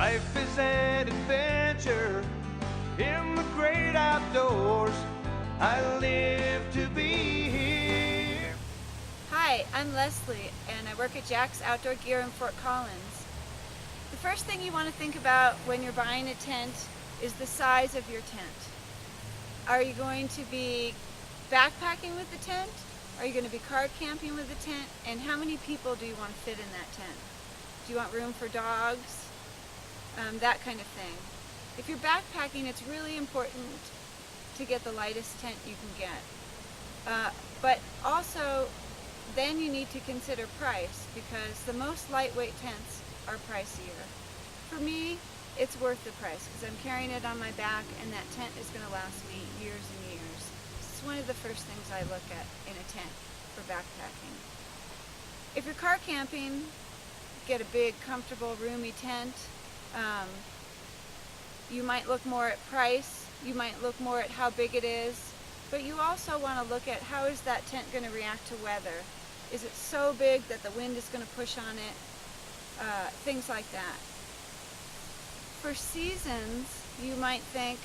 Life is an adventure in the great outdoors. I live to be here. Hi, I'm Leslie, and I work at Jax Outdoor Gear in Fort Collins. The first thing you want to think about when you're buying a tent is the size of your tent. Are you going to be backpacking with the tent? Are you going to be car camping with the tent? And how many people do you want to fit in that tent? Do you want room for dogs? That kind of thing. If you're backpacking, it's really important to get the lightest tent you can get. But also, then you need to consider price, because the most lightweight tents are pricier. For me, it's worth the price because I'm carrying it on my back, and that tent is going to last me years and years. It's one of the first things I look at in a tent for backpacking. If you're car camping, get a big, comfortable, roomy tent. You might look more at price, you might look more at how big it is, but you also want to look at how is that tent going to react to weather. Is it so big that the wind is going to push on it? Things like that. For seasons, you might think,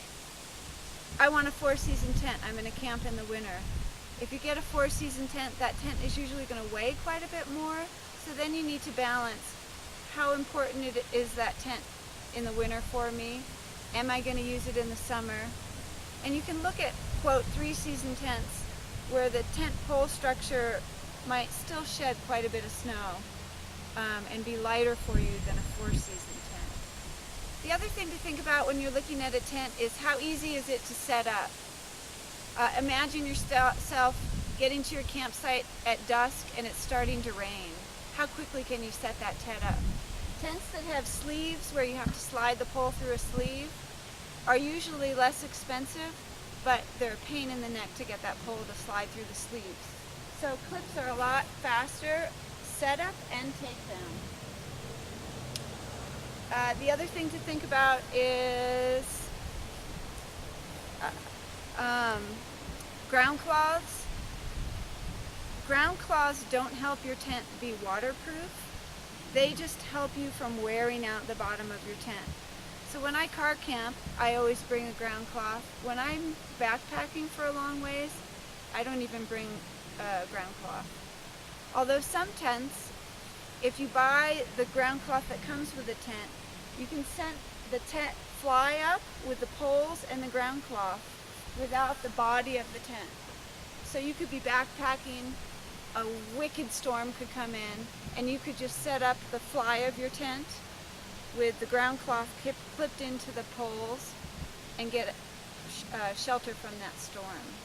I want a 4-season tent, I'm going to camp in the winter. If you get a 4-season tent, that tent is usually going to weigh quite a bit more, so then you need to balance how important it is that tent in the winter for me. Am I going to use it in the summer? And you can look at, quote, 3-season tents where the tent pole structure might still shed quite a bit of snow and be lighter for you than a 4-season tent. The other thing to think about when you're looking at a tent is how easy is it to set up. Imagine yourself getting to your campsite at dusk and it's starting to rain. How quickly can you set that tent up? Tents that have sleeves where you have to slide the pole through a sleeve are usually less expensive, but they're a pain in the neck to get that pole to slide through the sleeves. So clips are a lot faster, set up and take them. The other thing to think about is ground cloths. Ground cloths don't help your tent be waterproof. They just help you from wearing out the bottom of your tent. So when I car camp, I always bring a ground cloth. When I'm backpacking for a long ways, I don't even bring a ground cloth. Although some tents, if you buy the ground cloth that comes with the tent, you can set the tent fly up with the poles and the ground cloth without the body of the tent. So you could be backpacking, a wicked storm could come in, and you could just set up the fly of your tent with the ground cloth clipped into the poles and get shelter from that storm.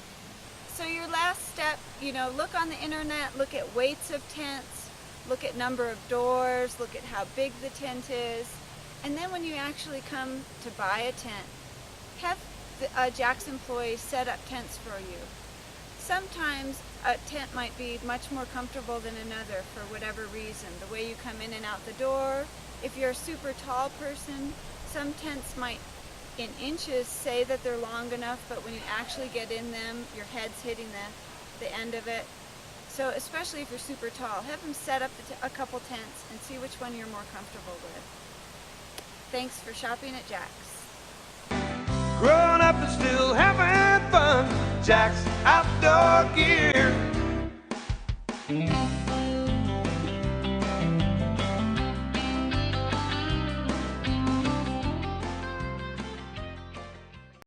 So your last step, look on the internet, look at weights of tents, look at number of doors, look at how big the tent is, and then when you actually come to buy a tent, have a Jax employee set up tents for you. Sometimes a tent might be much more comfortable than another for whatever reason. The way you come in and out the door. If you're a super tall person, some tents might in inches say that they're long enough, but when you actually get in them, your head's hitting the end of it. So especially if you're super tall, have them set up a couple tents and see which one you're more comfortable with. Thanks for shopping at Jax. Growing up and still having fun. Jax Outdoor Gear.